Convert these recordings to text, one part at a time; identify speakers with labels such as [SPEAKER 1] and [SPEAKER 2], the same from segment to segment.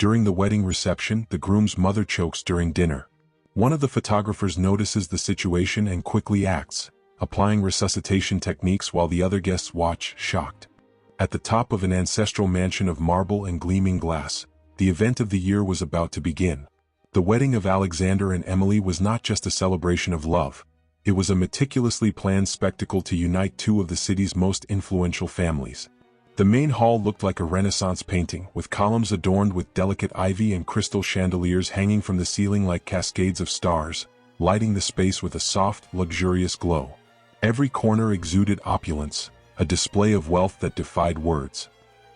[SPEAKER 1] During the wedding reception, the groom's mother chokes during dinner. One of the photographers notices the situation and quickly acts, applying resuscitation techniques while the other guests watch, shocked. At the top of an ancestral mansion of marble and gleaming glass, the event of the year was about to begin. The wedding of Alexander and Emily was not just a celebration of love. It was a meticulously planned spectacle to unite two of the city's most influential families. The main hall looked like a Renaissance painting, with columns adorned with delicate ivy and crystal chandeliers hanging from the ceiling like cascades of stars, lighting the space with a soft, luxurious glow. Every corner exuded opulence, a display of wealth that defied words.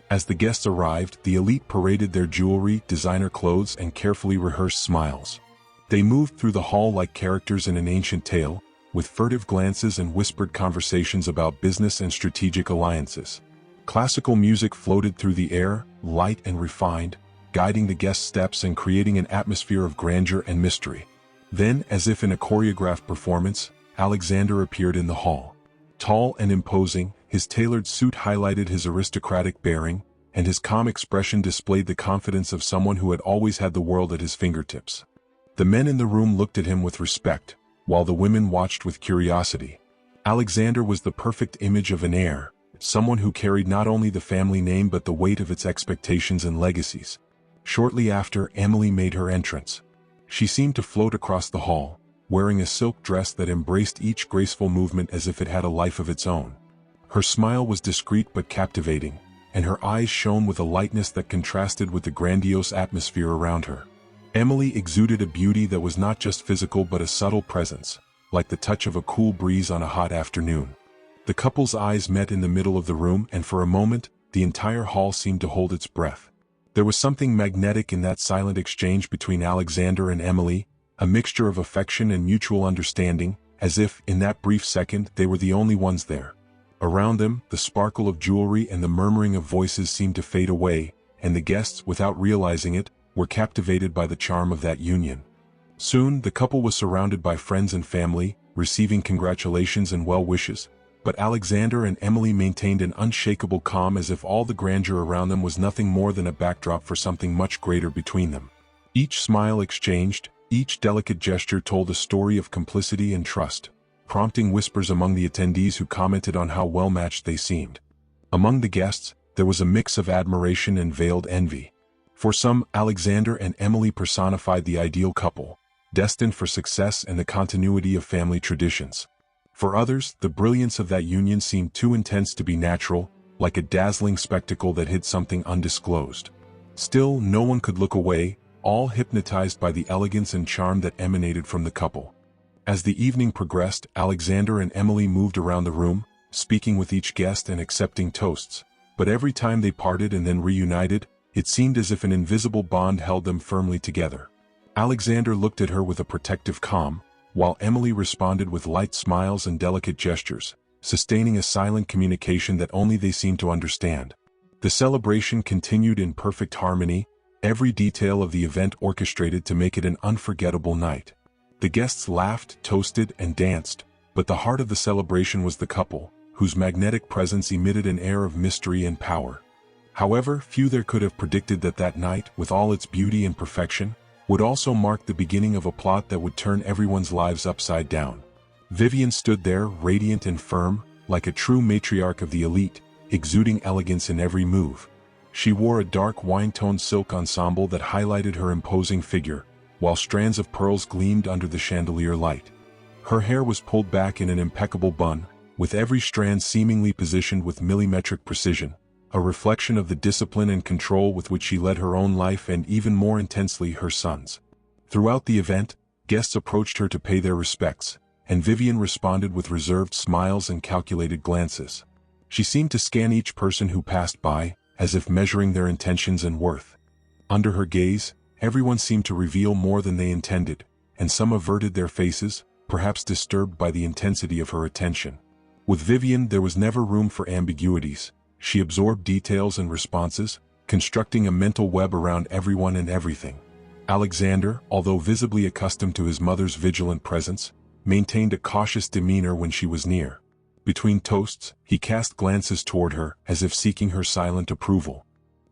[SPEAKER 1] As the guests arrived, the elite paraded their jewelry, designer clothes, and carefully rehearsed smiles. They moved through the hall like characters in an ancient tale, with furtive glances and whispered conversations about business and strategic alliances. Classical music floated through the air, light and refined, guiding the guests' steps and creating an atmosphere of grandeur and mystery. Then, as if in a choreographed performance, Alexander appeared in the hall. Tall and imposing, his tailored suit highlighted his aristocratic bearing, and his calm expression displayed the confidence of someone who had always had the world at his fingertips. The men in the room looked at him with respect, while the women watched with curiosity. Alexander was the perfect image of an heir, someone who carried not only the family name but the weight of its expectations and legacies. Shortly after, Emily made her entrance. She seemed to float across the hall, wearing a silk dress that embraced each graceful movement as if it had a life of its own. Her smile was discreet but captivating, and her eyes shone with a lightness that contrasted with the grandiose atmosphere around her. Emily exuded a beauty that was not just physical but a subtle presence, like the touch of a cool breeze on a hot afternoon. The couple's eyes met in the middle of the room, and for a moment, the entire hall seemed to hold its breath. There was something magnetic in that silent exchange between Alexander and Emily, a mixture of affection and mutual understanding, as if, in that brief second, they were the only ones there. Around them, the sparkle of jewelry and the murmuring of voices seemed to fade away, and the guests, without realizing it, were captivated by the charm of that union. Soon, the couple was surrounded by friends and family, receiving congratulations and well wishes, but Alexander and Emily maintained an unshakable calm as if all the grandeur around them was nothing more than a backdrop for something much greater between them. Each smile exchanged, each delicate gesture told a story of complicity and trust, prompting whispers among the attendees who commented on how well-matched they seemed. Among the guests, there was a mix of admiration and veiled envy. For some, Alexander and Emily personified the ideal couple, destined for success and the continuity of family traditions. For others, the brilliance of that union seemed too intense to be natural, like a dazzling spectacle that hid something undisclosed. Still, no one could look away, all hypnotized by the elegance and charm that emanated from the couple. As the evening progressed, Alexander and Emily moved around the room, speaking with each guest and accepting toasts, but every time they parted and then reunited, it seemed as if an invisible bond held them firmly together. Alexander looked at her with a protective calm, while Emily responded with light smiles and delicate gestures, sustaining a silent communication that only they seemed to understand. The celebration continued in perfect harmony, every detail of the event orchestrated to make it an unforgettable night. The guests laughed, toasted, and danced, but the heart of the celebration was the couple, whose magnetic presence emitted an air of mystery and power. However, few there could have predicted that that night, with all its beauty and perfection, would also mark the beginning of a plot that would turn everyone's lives upside down. Vivian stood there, radiant and firm, like a true matriarch of the elite, exuding elegance in every move. She wore a dark wine-toned silk ensemble that highlighted her imposing figure, while strands of pearls gleamed under the chandelier light. Her hair was pulled back in an impeccable bun, with every strand seemingly positioned with millimetric precision, a reflection of the discipline and control with which she led her own life and even more intensely her son's. Throughout the event, guests approached her to pay their respects, and Vivian responded with reserved smiles and calculated glances. She seemed to scan each person who passed by, as if measuring their intentions and worth. Under her gaze, everyone seemed to reveal more than they intended, and some averted their faces, perhaps disturbed by the intensity of her attention. With Vivian, there was never room for ambiguities. She absorbed details and responses, constructing a mental web around everyone and everything. Alexander, although visibly accustomed to his mother's vigilant presence, maintained a cautious demeanor when she was near. Between toasts, he cast glances toward her, as if seeking her silent approval.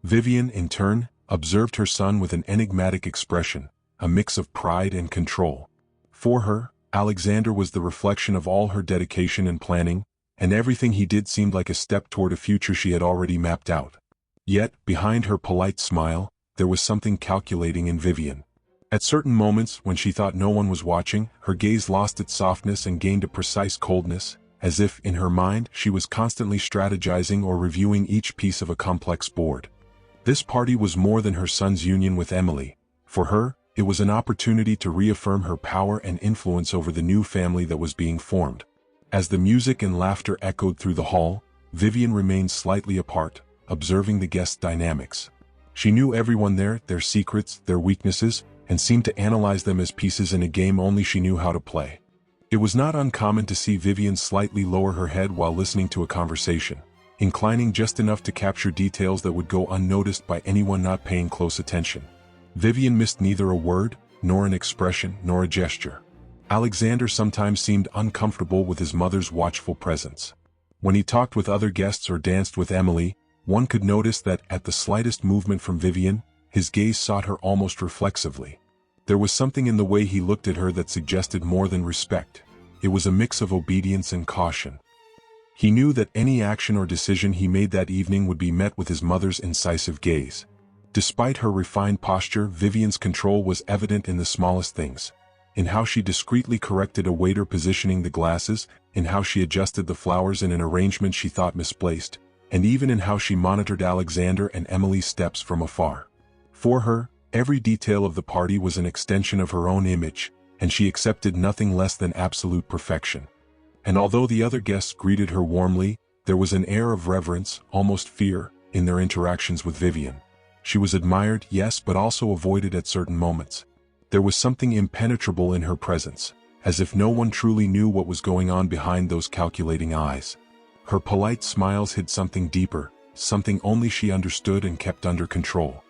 [SPEAKER 1] Vivian, in turn, observed her son with an enigmatic expression, a mix of pride and control. For her, Alexander was the reflection of all her dedication and planning, and everything he did seemed like a step toward a future she had already mapped out. Yet, behind her polite smile, there was something calculating in Vivian. At certain moments, when she thought no one was watching, her gaze lost its softness and gained a precise coldness, as if, in her mind, she was constantly strategizing or reviewing each piece of a complex board. This party was more than her son's union with Emily. For her, it was an opportunity to reaffirm her power and influence over the new family that was being formed. As the music and laughter echoed through the hall, Vivian remained slightly apart, observing the guest dynamics. She knew everyone there, their secrets, their weaknesses, and seemed to analyze them as pieces in a game only she knew how to play. It was not uncommon to see Vivian slightly lower her head while listening to a conversation, inclining just enough to capture details that would go unnoticed by anyone not paying close attention. Vivian missed neither a word, nor an expression, nor a gesture. Alexander sometimes seemed uncomfortable with his mother's watchful presence. When he talked with other guests or danced with Emily, one could notice that, at the slightest movement from Vivian, his gaze sought her almost reflexively. There was something in the way he looked at her that suggested more than respect. It was a mix of obedience and caution. He knew that any action or decision he made that evening would be met with his mother's incisive gaze. Despite her refined posture, Vivian's control was evident in the smallest things. In how she discreetly corrected a waiter positioning the glasses, in how she adjusted the flowers in an arrangement she thought misplaced, and even in how she monitored Alexander and Emily's steps from afar. For her, every detail of the party was an extension of her own image, and she accepted nothing less than absolute perfection. And although the other guests greeted her warmly, there was an air of reverence, almost fear, in their interactions with Vivian. She was admired, yes, but also avoided at certain moments. There was something impenetrable in her presence, as if no one truly knew what was going on behind those calculating eyes. Her polite smiles hid something deeper, something only she understood and kept under control.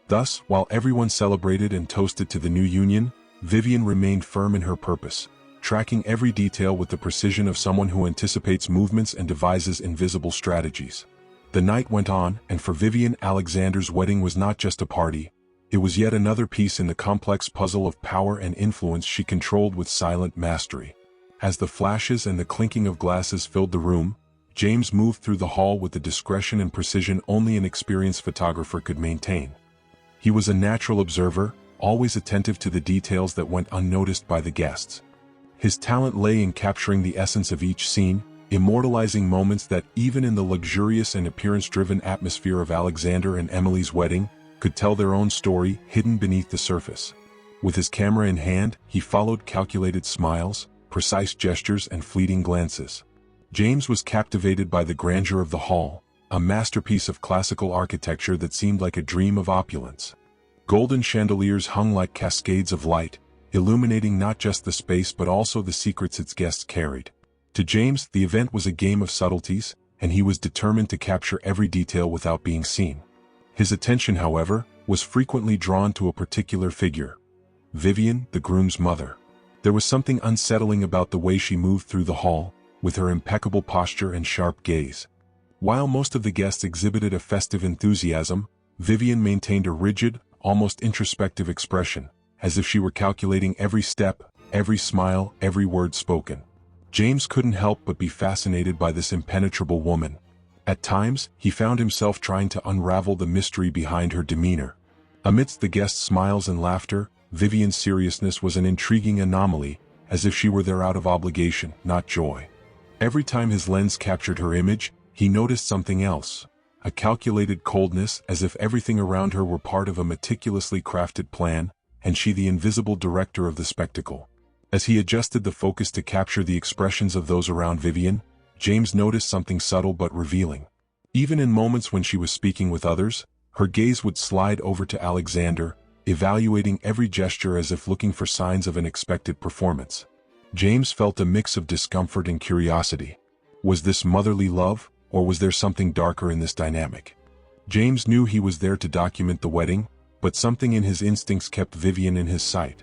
[SPEAKER 1] Thus, while everyone celebrated and toasted to the new union, Vivian remained firm in her purpose, tracking every detail with the precision of someone who anticipates movements and devises invisible strategies. The night went on, and for Vivian, Alexander's wedding was not just a party. It was yet another piece in the complex puzzle of power and influence she controlled with silent mastery. As the flashes and the clinking of glasses filled the room, James moved through the hall with the discretion and precision only an experienced photographer could maintain. He was a natural observer, always attentive to the details that went unnoticed by the guests. His talent lay in capturing the essence of each scene, immortalizing moments that, even in the luxurious and appearance-driven atmosphere of Alexander and Emily's wedding, could tell their own story hidden beneath the surface. With his camera in hand, he followed calculated smiles, precise gestures, and fleeting glances. James was captivated by the grandeur of the hall, a masterpiece of classical architecture that seemed like a dream of opulence. Golden chandeliers hung like cascades of light, illuminating not just the space but also the secrets its guests carried. To James, the event was a game of subtleties, and he was determined to capture every detail without being seen. His attention, however, was frequently drawn to a particular figure: Vivian, the groom's mother. There was something unsettling about the way she moved through the hall, with her impeccable posture and sharp gaze. While most of the guests exhibited a festive enthusiasm, Vivian maintained a rigid, almost introspective expression, as if she were calculating every step, every smile, every word spoken. James couldn't help but be fascinated by this impenetrable woman. At times, he found himself trying to unravel the mystery behind her demeanor. Amidst the guests' smiles and laughter, Vivian's seriousness was an intriguing anomaly, as if she were there out of obligation, not joy. Every time his lens captured her image, he noticed something else: a calculated coldness, as if everything around her were part of a meticulously crafted plan, and she the invisible director of the spectacle. As he adjusted the focus to capture the expressions of those around Vivian, James noticed something subtle but revealing. Even in moments when she was speaking with others, her gaze would slide over to Alexander, evaluating every gesture as if looking for signs of an expected performance. James felt a mix of discomfort and curiosity. Was this motherly love, or was there something darker in this dynamic? James knew he was there to document the wedding, but something in his instincts kept Vivian in his sight.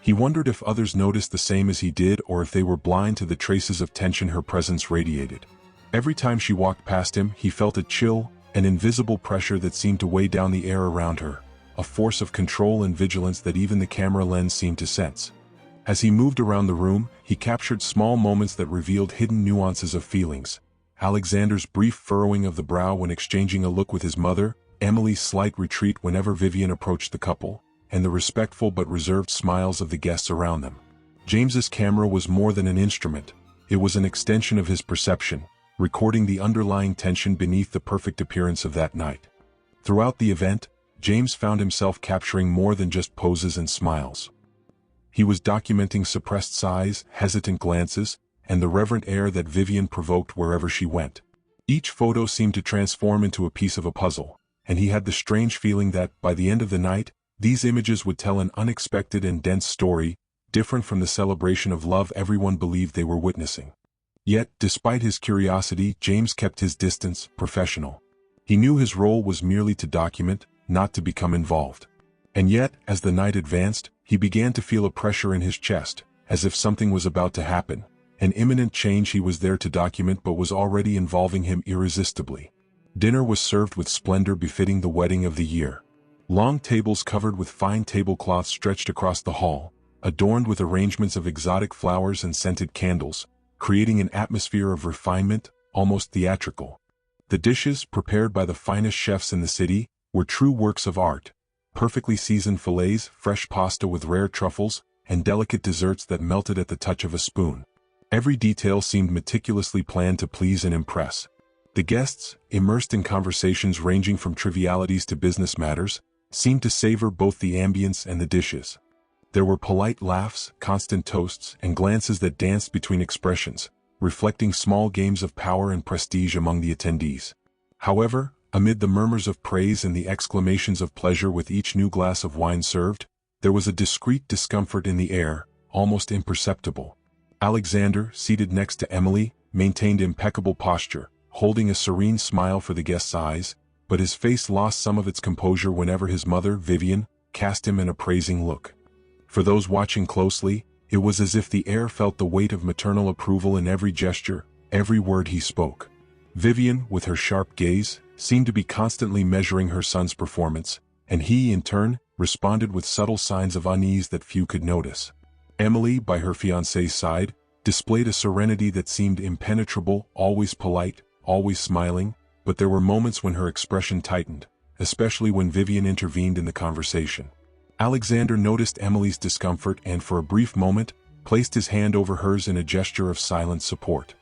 [SPEAKER 1] He wondered if others noticed the same as he did, or if they were blind to the traces of tension her presence radiated. Every time she walked past him, he felt a chill, an invisible pressure that seemed to weigh down the air around her, a force of control and vigilance that even the camera lens seemed to sense. As he moved around the room, he captured small moments that revealed hidden nuances of feelings. Alexander's brief furrowing of the brow when exchanging a look with his mother, Emily's slight retreat whenever Vivian approached the couple, and the respectful but reserved smiles of the guests around them. James's camera was more than an instrument. It was an extension of his perception, recording the underlying tension beneath the perfect appearance of that night. Throughout the event, James found himself capturing more than just poses and smiles. He was documenting suppressed sighs, hesitant glances, and the reverent air that Vivian provoked wherever she went. Each photo seemed to transform into a piece of a puzzle, and he had the strange feeling that, by the end of the night, these images would tell an unexpected and dense story, different from the celebration of love everyone believed they were witnessing. Yet, despite his curiosity, James kept his distance, professional. He knew his role was merely to document, not to become involved. And yet, as the night advanced, he began to feel a pressure in his chest, as if something was about to happen. An imminent change he was there to document but was already involving him irresistibly. Dinner was served with splendor befitting the wedding of the year. Long tables covered with fine tablecloths stretched across the hall, adorned with arrangements of exotic flowers and scented candles, creating an atmosphere of refinement, almost theatrical. The dishes, prepared by the finest chefs in the city, were true works of art. Perfectly seasoned fillets, fresh pasta with rare truffles, and delicate desserts that melted at the touch of a spoon. Every detail seemed meticulously planned to please and impress. The guests, immersed in conversations ranging from trivialities to business matters, seemed to savor both the ambience and the dishes. There were polite laughs, constant toasts, and glances that danced between expressions, reflecting small games of power and prestige among the attendees. However, amid the murmurs of praise and the exclamations of pleasure with each new glass of wine served, there was a discreet discomfort in the air, almost imperceptible. Alexander, seated next to Emily, maintained impeccable posture, holding a serene smile for the guests' eyes, but his face lost some of its composure whenever his mother, Vivian, cast him an appraising look. For those watching closely, it was as if the air felt the weight of maternal approval in every gesture, every word he spoke. Vivian, with her sharp gaze, seemed to be constantly measuring her son's performance, and he, in turn, responded with subtle signs of unease that few could notice. Emily, by her fiancé's side, displayed a serenity that seemed impenetrable, always polite, always smiling, but there were moments when her expression tightened, especially when Vivian intervened in the conversation. Alexander noticed Emily's discomfort and, for a brief moment, placed his hand over hers in a gesture of silent support.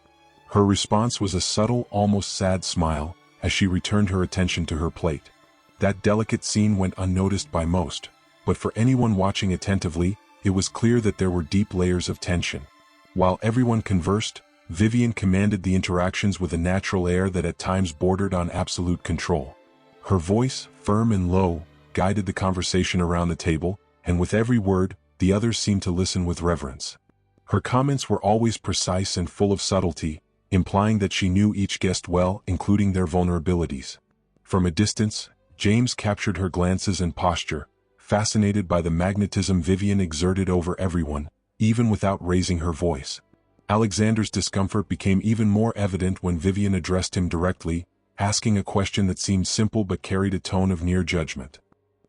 [SPEAKER 1] Her response was a subtle, almost sad smile, as she returned her attention to her plate. That delicate scene went unnoticed by most, but for anyone watching attentively, it was clear that there were deep layers of tension. While everyone conversed, Vivian commanded the interactions with a natural air that at times bordered on absolute control. Her voice, firm and low, guided the conversation around the table, and with every word, the others seemed to listen with reverence. Her comments were always precise and full of subtlety, implying that she knew each guest well, including their vulnerabilities. From a distance, James captured her glances and posture, fascinated by the magnetism Vivian exerted over everyone, even without raising her voice. Alexander's discomfort became even more evident when Vivian addressed him directly, asking a question that seemed simple but carried a tone of near judgment.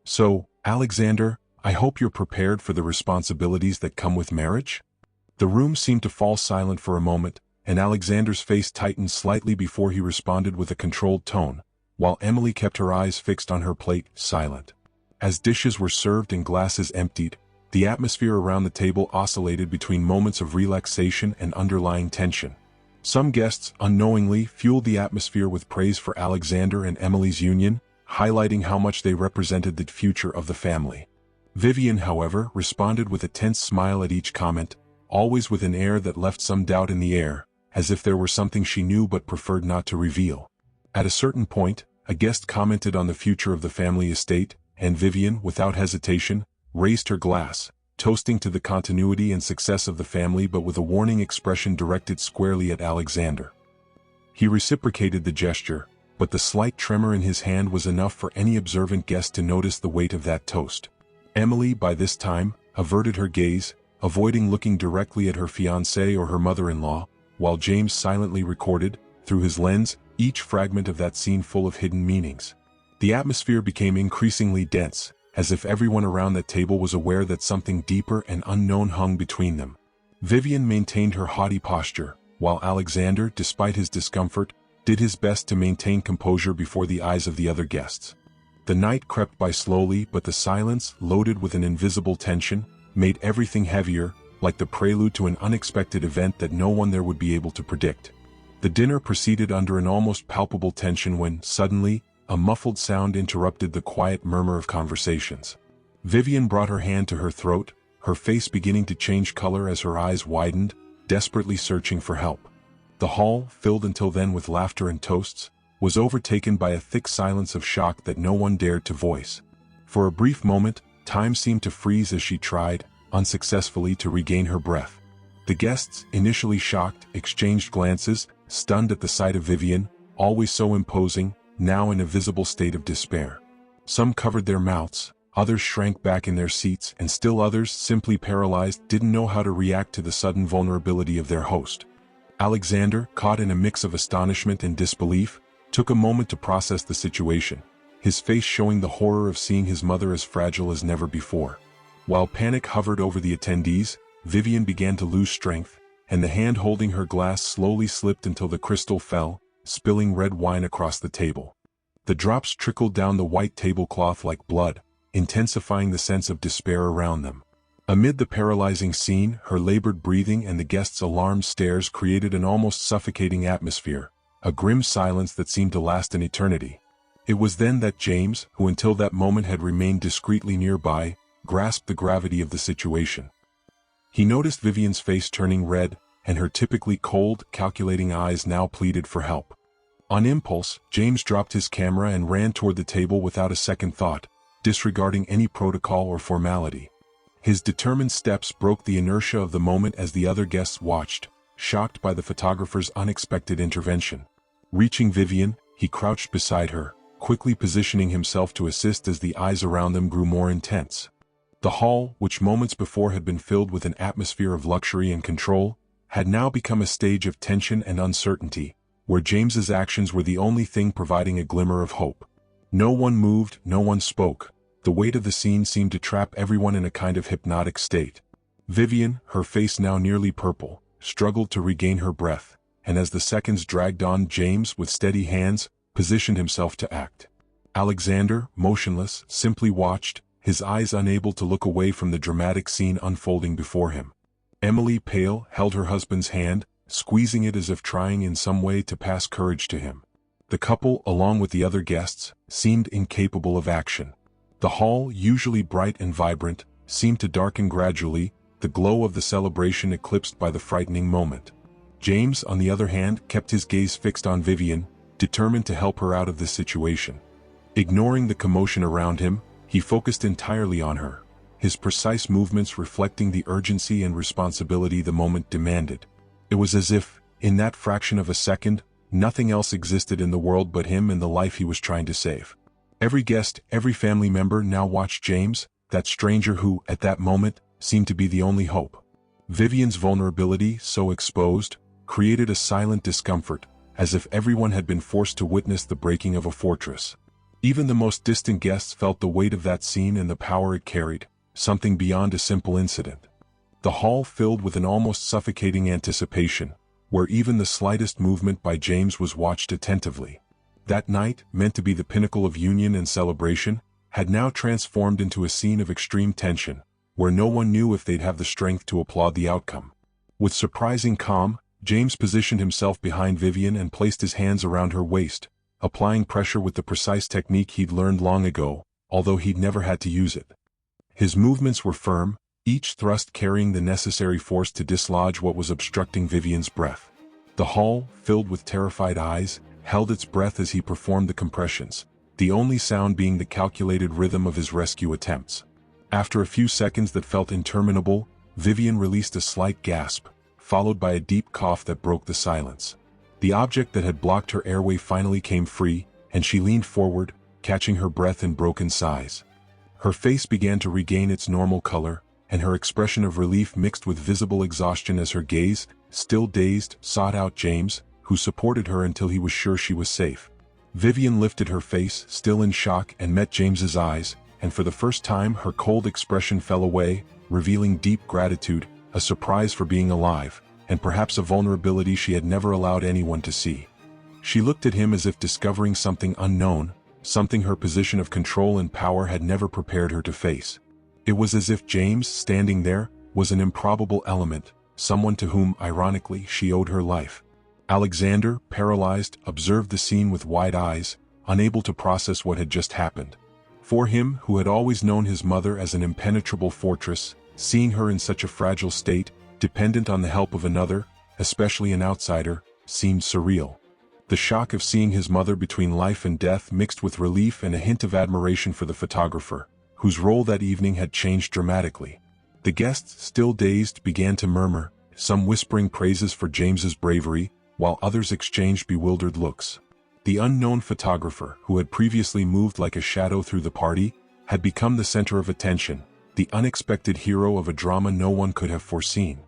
[SPEAKER 1] "So, Alexander, I hope you're prepared for the responsibilities that come with marriage?" The room seemed to fall silent for a moment, and Alexander's face tightened slightly before he responded with a controlled tone, while Emily kept her eyes fixed on her plate, silent. As dishes were served and glasses emptied, the atmosphere around the table oscillated between moments of relaxation and underlying tension. Some guests, unknowingly, fueled the atmosphere with praise for Alexander and Emily's union, highlighting how much they represented the future of the family. Vivian, however, responded with a tense smile at each comment, always with an air that left some doubt in the air, as if there were something she knew but preferred not to reveal. At a certain point, a guest commented on the future of the family estate, and Vivian, without hesitation, raised her glass, toasting to the continuity and success of the family but with a warning expression directed squarely at Alexander. He reciprocated the gesture, but the slight tremor in his hand was enough for any observant guest to notice the weight of that toast. Emily, by this time, averted her gaze, avoiding looking directly at her fiancé or her mother-in-law, while James silently recorded, through his lens, each fragment of that scene full of hidden meanings. The atmosphere became increasingly dense, as if everyone around that table was aware that something deeper and unknown hung between them. Vivian maintained her haughty posture, while Alexander, despite his discomfort, did his best to maintain composure before the eyes of the other guests. The night crept by slowly, but the silence, loaded with an invisible tension, made everything heavier, like the prelude to an unexpected event that no one there would be able to predict. The dinner proceeded under an almost palpable tension when, suddenly, a muffled sound interrupted the quiet murmur of conversations. Vivian brought her hand to her throat, her face beginning to change color as her eyes widened, desperately searching for help. The hall, filled until then with laughter and toasts, was overtaken by a thick silence of shock that no one dared to voice. For a brief moment, time seemed to freeze as she tried, unsuccessfully, to regain her breath. The guests, initially shocked, exchanged glances, stunned at the sight of Vivian, always so imposing, now in a visible state of despair. Some covered their mouths, others shrank back in their seats, and still others, simply paralyzed, didn't know how to react to the sudden vulnerability of their host. Alexander, caught in a mix of astonishment and disbelief, took a moment to process the situation, his face showing the horror of seeing his mother as fragile as never before. While panic hovered over the attendees, Vivian began to lose strength, and the hand holding her glass slowly slipped until the crystal fell, spilling red wine across the table. The drops trickled down the white tablecloth like blood, intensifying the sense of despair around them. Amid the paralyzing scene, her labored breathing and the guests' alarmed stares created an almost suffocating atmosphere, a grim silence that seemed to last an eternity. It was then that James, who until that moment had remained discreetly nearby, grasped the gravity of the situation. He noticed Vivian's face turning red, and her typically cold, calculating eyes now pleaded for help. On impulse, James dropped his camera and ran toward the table without a second thought, disregarding any protocol or formality. His determined steps broke the inertia of the moment as the other guests watched, shocked by the photographer's unexpected intervention. Reaching Vivian, he crouched beside her, quickly positioning himself to assist as the eyes around them grew more intense. The hall, which moments before had been filled with an atmosphere of luxury and control, had now become a stage of tension and uncertainty, where James's actions were the only thing providing a glimmer of hope. No one moved, no one spoke. The weight of the scene seemed to trap everyone in a kind of hypnotic state. Vivian, her face now nearly purple, struggled to regain her breath, and as the seconds dragged on, James, with steady hands, positioned himself to act. Alexander, motionless, simply watched, his eyes unable to look away from the dramatic scene unfolding before him. Emily, pale, held her husband's hand, squeezing it as if trying in some way to pass courage to him. The couple, along with the other guests, seemed incapable of action. The hall, usually bright and vibrant, seemed to darken gradually, the glow of the celebration eclipsed by the frightening moment. James, on the other hand, kept his gaze fixed on Vivian, determined to help her out of this situation. Ignoring the commotion around him, he focused entirely on her, his precise movements reflecting the urgency and responsibility the moment demanded. It was as if, in that fraction of a second, nothing else existed in the world but him and the life he was trying to save. Every guest, every family member now watched James, that stranger who, at that moment, seemed to be the only hope. Vivian's vulnerability, so exposed, created a silent discomfort, as if everyone had been forced to witness the breaking of a fortress. Even the most distant guests felt the weight of that scene and the power it carried, something beyond a simple incident. The hall filled with an almost suffocating anticipation, where even the slightest movement by James was watched attentively. That night, meant to be the pinnacle of union and celebration, had now transformed into a scene of extreme tension, where no one knew if they'd have the strength to applaud the outcome. With surprising calm, James positioned himself behind Vivian and placed his hands around her waist, applying pressure with the precise technique he'd learned long ago, although he'd never had to use it. His movements were firm, each thrust carrying the necessary force to dislodge what was obstructing Vivian's breath. The hall, filled with terrified eyes, held its breath as he performed the compressions, the only sound being the calculated rhythm of his rescue attempts. After a few seconds that felt interminable, Vivian released a slight gasp, followed by a deep cough that broke the silence. The object that had blocked her airway finally came free, and she leaned forward, catching her breath in broken sighs. Her face began to regain its normal color, and her expression of relief mixed with visible exhaustion as her gaze, still dazed, sought out James, who supported her until he was sure she was safe. Vivian lifted her face, still in shock, and met James's eyes, and for the first time her cold expression fell away, revealing deep gratitude, a surprise for being alive, and perhaps a vulnerability she had never allowed anyone to see. She looked at him as if discovering something unknown, something her position of control and power had never prepared her to face. It was as if James, standing there, was an improbable element, someone to whom, ironically, she owed her life. Alexander, paralyzed, observed the scene with wide eyes, unable to process what had just happened. For him, who had always known his mother as an impenetrable fortress, seeing her in such a fragile state, dependent on the help of another, especially an outsider, seemed surreal. The shock of seeing his mother between life and death mixed with relief and a hint of admiration for the photographer, whose role that evening had changed dramatically. The guests, still dazed, began to murmur, some whispering praises for James's bravery, while others exchanged bewildered looks. The unknown photographer, who had previously moved like a shadow through the party, had become the center of attention, the unexpected hero of a drama no one could have foreseen.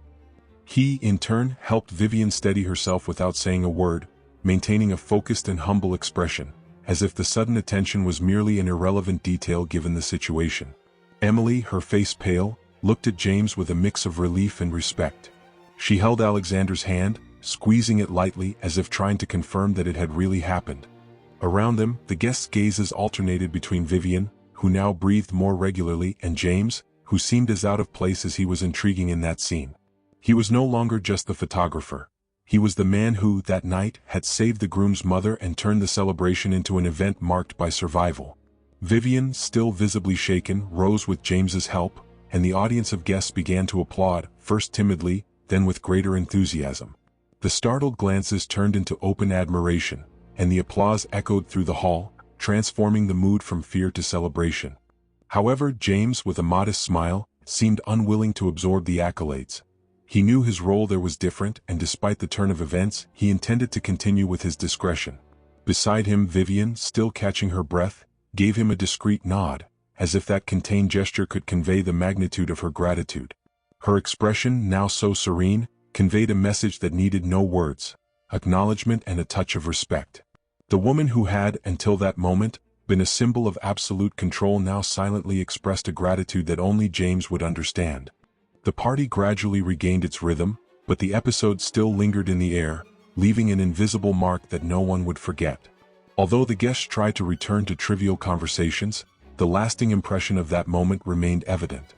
[SPEAKER 1] He, in turn, helped Vivian steady herself without saying a word, maintaining a focused and humble expression, as if the sudden attention was merely an irrelevant detail given the situation. Emily, her face pale, looked at James with a mix of relief and respect. She held Alexander's hand, squeezing it lightly as if trying to confirm that it had really happened. Around them, the guests' gazes alternated between Vivian, who now breathed more regularly, and James, who seemed as out of place as he was intriguing in that scene. He was no longer just the photographer. He was the man who, that night, had saved the groom's mother and turned the celebration into an event marked by survival. Vivian, still visibly shaken, rose with James's help, and the audience of guests began to applaud, first timidly, then with greater enthusiasm. The startled glances turned into open admiration, and the applause echoed through the hall, transforming the mood from fear to celebration. However, James, with a modest smile, seemed unwilling to absorb the accolades. He knew his role there was different, and despite the turn of events, he intended to continue with his discretion. Beside him, Vivian, still catching her breath, gave him a discreet nod, as if that contained gesture could convey the magnitude of her gratitude. Her expression, now so serene, conveyed a message that needed no words, acknowledgement and a touch of respect. The woman who had, until that moment, been a symbol of absolute control now silently expressed a gratitude that only James would understand. The party gradually regained its rhythm, but the episode still lingered in the air, leaving an invisible mark that no one would forget. Although the guests tried to return to trivial conversations, the lasting impression of that moment remained evident.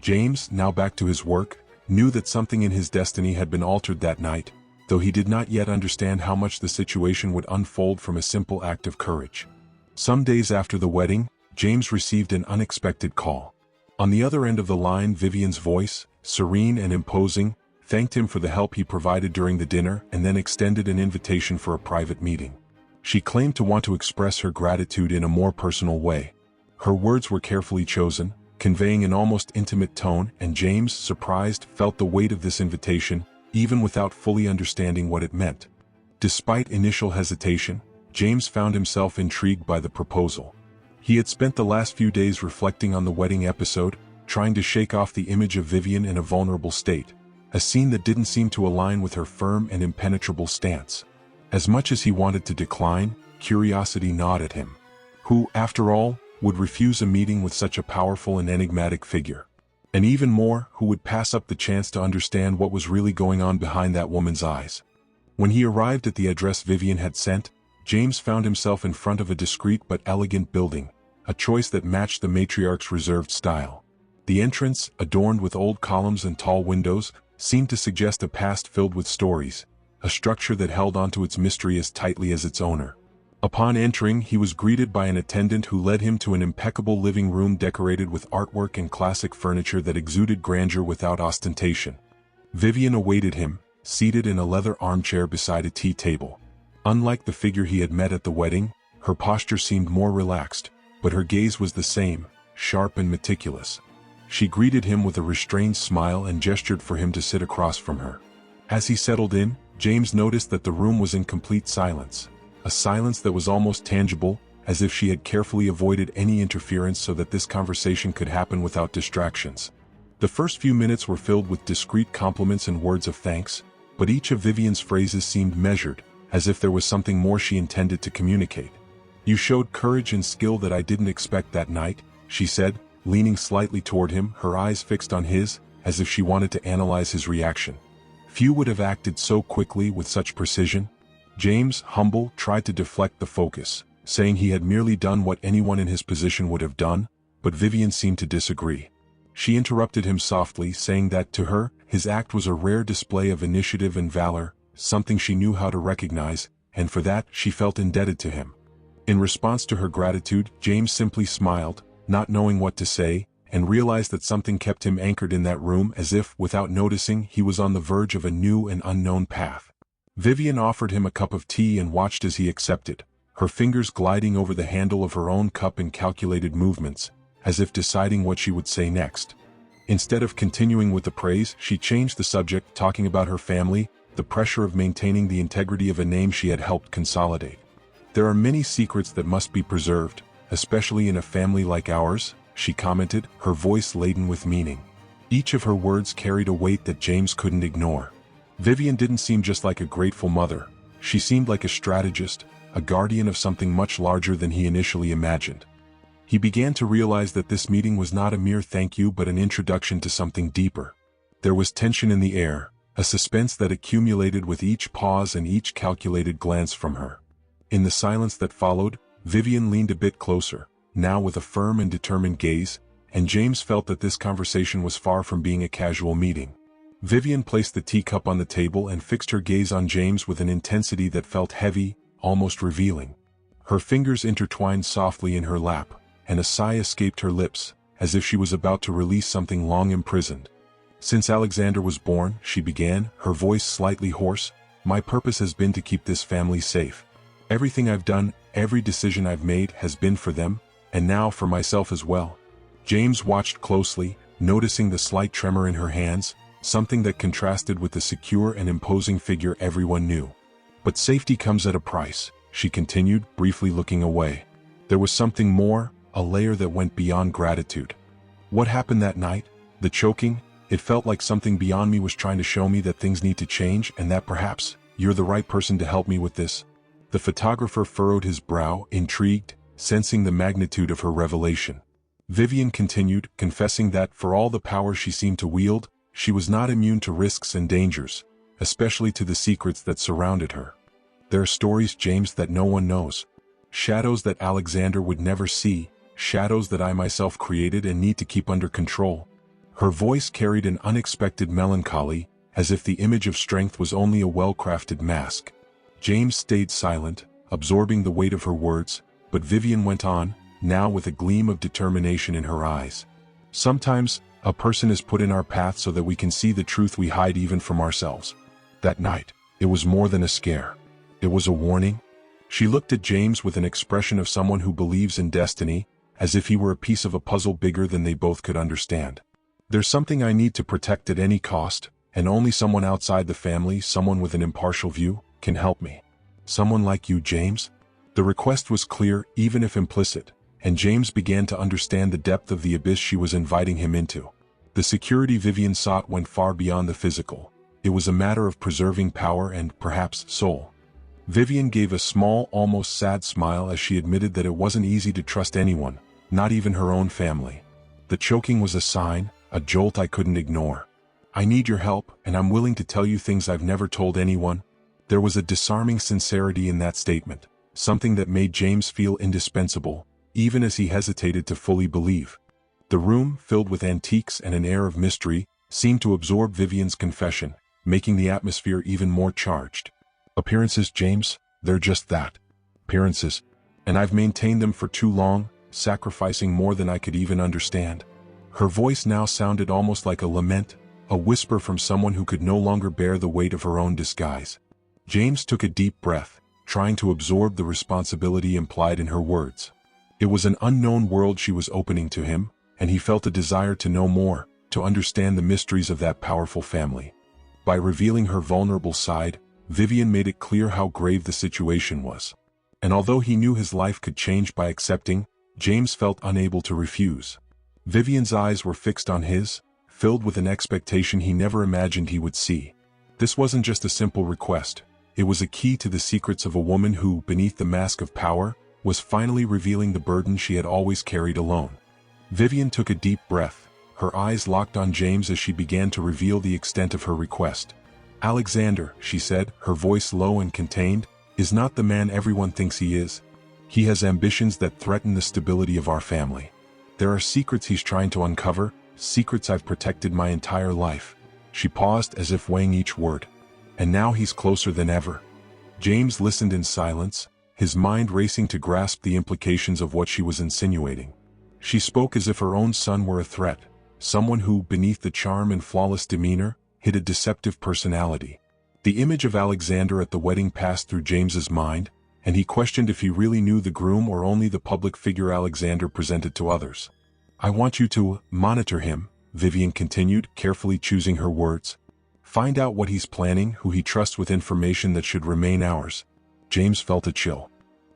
[SPEAKER 1] James, now back to his work, knew that something in his destiny had been altered that night, though he did not yet understand how much the situation would unfold from a simple act of courage. Some days after the wedding, James received an unexpected call. On the other end of the line, Vivian's voice, serene and imposing, thanked him for the help he provided during the dinner and then extended an invitation for a private meeting. She claimed to want to express her gratitude in a more personal way. Her words were carefully chosen, conveying an almost intimate tone, and James, surprised, felt the weight of this invitation, even without fully understanding what it meant. Despite initial hesitation, James found himself intrigued by the proposal. He had spent the last few days reflecting on the wedding episode, trying to shake off the image of Vivian in a vulnerable state, a scene that didn't seem to align with her firm and impenetrable stance. As much as he wanted to decline, curiosity gnawed at him. Who, after all, would refuse a meeting with such a powerful and enigmatic figure? And even more, who would pass up the chance to understand what was really going on behind that woman's eyes? When he arrived at the address Vivian had sent, James found himself in front of a discreet but elegant building, a choice that matched the matriarch's reserved style. The entrance, adorned with old columns and tall windows, seemed to suggest a past filled with stories, a structure that held onto its mystery as tightly as its owner. Upon entering, he was greeted by an attendant who led him to an impeccable living room decorated with artwork and classic furniture that exuded grandeur without ostentation. Vivian awaited him, seated in a leather armchair beside a tea table. Unlike the figure he had met at the wedding, her posture seemed more relaxed, but her gaze was the same, sharp and meticulous. She greeted him with a restrained smile and gestured for him to sit across from her. As he settled in, James noticed that the room was in complete silence, a silence that was almost tangible, as if she had carefully avoided any interference so that this conversation could happen without distractions. The first few minutes were filled with discreet compliments and words of thanks, but each of Vivian's phrases seemed measured, as if there was something more she intended to communicate. "You showed courage and skill that I didn't expect that night," she said, leaning slightly toward him, her eyes fixed on his, as if she wanted to analyze his reaction. Few would have acted so quickly with such precision. James, humble, tried to deflect the focus, saying he had merely done what anyone in his position would have done, but Vivian seemed to disagree. She interrupted him softly, saying that, to her, his act was a rare display of initiative and valor, something she knew how to recognize, and for that she felt indebted to him. In response to her gratitude, James simply smiled, not knowing what to say, and realized that something kept him anchored in that room, as if, without noticing, he was on the verge of a new and unknown path. Vivian offered him a cup of tea and watched as he accepted, her fingers gliding over the handle of her own cup in calculated movements, as if deciding what she would say next. Instead of continuing with the praise, she changed the subject, talking about her family, the pressure of maintaining the integrity of a name she had helped consolidate. "There are many secrets that must be preserved, especially in a family like ours," she commented, her voice laden with meaning. Each of her words carried a weight that James couldn't ignore. Vivian didn't seem just like a grateful mother. She seemed like a strategist, a guardian of something much larger than he initially imagined. He began to realize that this meeting was not a mere thank you but an introduction to something deeper. There was tension in the air, a suspense that accumulated with each pause and each calculated glance from her. In the silence that followed, Vivian leaned a bit closer, now with a firm and determined gaze, and James felt that this conversation was far from being a casual meeting. Vivian placed the teacup on the table and fixed her gaze on James with an intensity that felt heavy, almost revealing. Her fingers intertwined softly in her lap, and a sigh escaped her lips, as if she was about to release something long imprisoned. "Since Alexander was born," she began, her voice slightly hoarse, "my purpose has been to keep this family safe. Everything I've done, every decision I've made has been for them, and now for myself as well." James watched closely, noticing the slight tremor in her hands, something that contrasted with the secure and imposing figure everyone knew. "But safety comes at a price," she continued, briefly looking away. There was something more, a layer that went beyond gratitude. "What happened that night? The choking? It felt like something beyond me was trying to show me that things need to change and that perhaps you're the right person to help me with this." The photographer furrowed his brow, intrigued, sensing the magnitude of her revelation. Vivian continued, confessing that, for all the power she seemed to wield, she was not immune to risks and dangers, especially to the secrets that surrounded her. "There are stories, James, that no one knows. Shadows that Alexander would never see, shadows that I myself created and need to keep under control." Her voice carried an unexpected melancholy, as if the image of strength was only a well-crafted mask. James stayed silent, absorbing the weight of her words, but Vivian went on, now with a gleam of determination in her eyes. "Sometimes, a person is put in our path so that we can see the truth we hide even from ourselves. That night, it was more than a scare. It was a warning." She looked at James with an expression of someone who believes in destiny, as if he were a piece of a puzzle bigger than they both could understand. "There's something I need to protect at any cost, and only someone outside the family, someone with an impartial view, can help me. Someone like you, James." The request was clear, even if implicit, and James began to understand the depth of the abyss she was inviting him into. The security Vivian sought went far beyond the physical. It was a matter of preserving power and, perhaps, soul. Vivian gave a small, almost sad smile as she admitted that it wasn't easy to trust anyone, not even her own family. "The choking was a sign, a jolt I couldn't ignore. I need your help, and I'm willing to tell you things I've never told anyone." There was a disarming sincerity in that statement, something that made James feel indispensable, even as he hesitated to fully believe. The room, filled with antiques and an air of mystery, seemed to absorb Vivian's confession, making the atmosphere even more charged. "Appearances, James, they're just that. Appearances. And I've maintained them for too long, sacrificing more than I could even understand." Her voice now sounded almost like a lament, a whisper from someone who could no longer bear the weight of her own disguise. James took a deep breath, trying to absorb the responsibility implied in her words. It was an unknown world she was opening to him, and he felt a desire to know more, to understand the mysteries of that powerful family. By revealing her vulnerable side, Vivian made it clear how grave the situation was. And although he knew his life could change by accepting, James felt unable to refuse. Vivian's eyes were fixed on his, filled with an expectation he never imagined he would see. This wasn't just a simple request. It was a key to the secrets of a woman who, beneath the mask of power, was finally revealing the burden she had always carried alone. Vivian took a deep breath, her eyes locked on James as she began to reveal the extent of her request. "Alexander," she said, her voice low and contained, "is not the man everyone thinks he is. He has ambitions that threaten the stability of our family. There are secrets he's trying to uncover, secrets I've protected my entire life." She paused as if weighing each word. "And now he's closer than ever." James listened in silence, his mind racing to grasp the implications of what she was insinuating. She spoke as if her own son were a threat, someone who, beneath the charm and flawless demeanor, hid a deceptive personality. The image of Alexander at the wedding passed through James's mind, and he questioned if he really knew the groom or only the public figure Alexander presented to others. "I want you to monitor him," Vivian continued, carefully choosing her words. "Find out what he's planning, who he trusts with information that should remain ours." James felt a chill.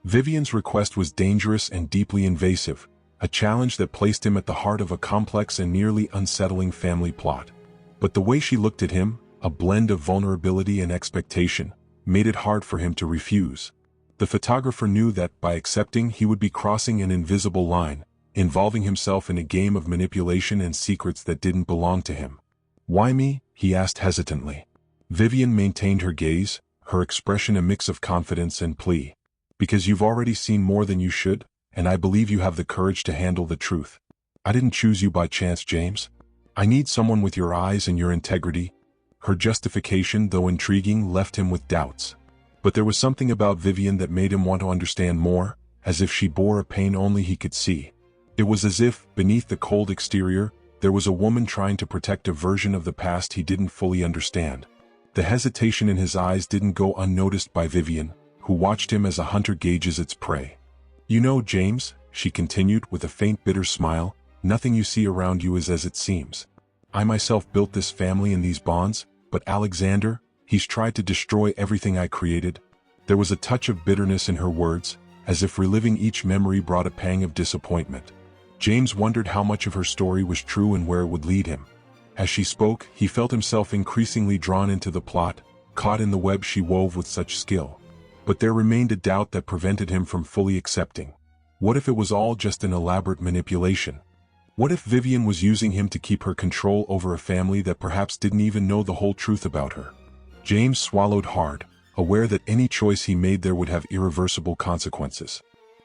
[SPEAKER 1] Vivian's request was dangerous and deeply invasive, a challenge that placed him at the heart of a complex and nearly unsettling family plot. But the way she looked at him, a blend of vulnerability and expectation, made it hard for him to refuse. The photographer knew that, by accepting, he would be crossing an invisible line, involving himself in a game of manipulation and secrets that didn't belong to him. "Why me?" he asked hesitantly. Vivian maintained her gaze, her expression a mix of confidence and plea. "Because you've already seen more than you should, and I believe you have the courage to handle the truth. I didn't choose you by chance, James. I need someone with your eyes and your integrity." Her justification, though intriguing, left him with doubts. But there was something about Vivian that made him want to understand more, as if she bore a pain only he could see. It was as if, beneath the cold exterior, there was a woman trying to protect a version of the past he didn't fully understand. The hesitation in his eyes didn't go unnoticed by Vivian, who watched him as a hunter gauges its prey. "You know, James," she continued with a faint bitter smile, "nothing you see around you is as it seems. I myself built this family and these bonds, but Alexander, he's tried to destroy everything I created." There was a touch of bitterness in her words, as if reliving each memory brought a pang of disappointment. James wondered how much of her story was true and where it would lead him. As she spoke, he felt himself increasingly drawn into the plot, caught in the web she wove with such skill. But there remained a doubt that prevented him from fully accepting. What if it was all just an elaborate manipulation? What if Vivian was using him to keep her control over a family that perhaps didn't even know the whole truth about her? James swallowed hard, aware that any choice he made there would have irreversible consequences.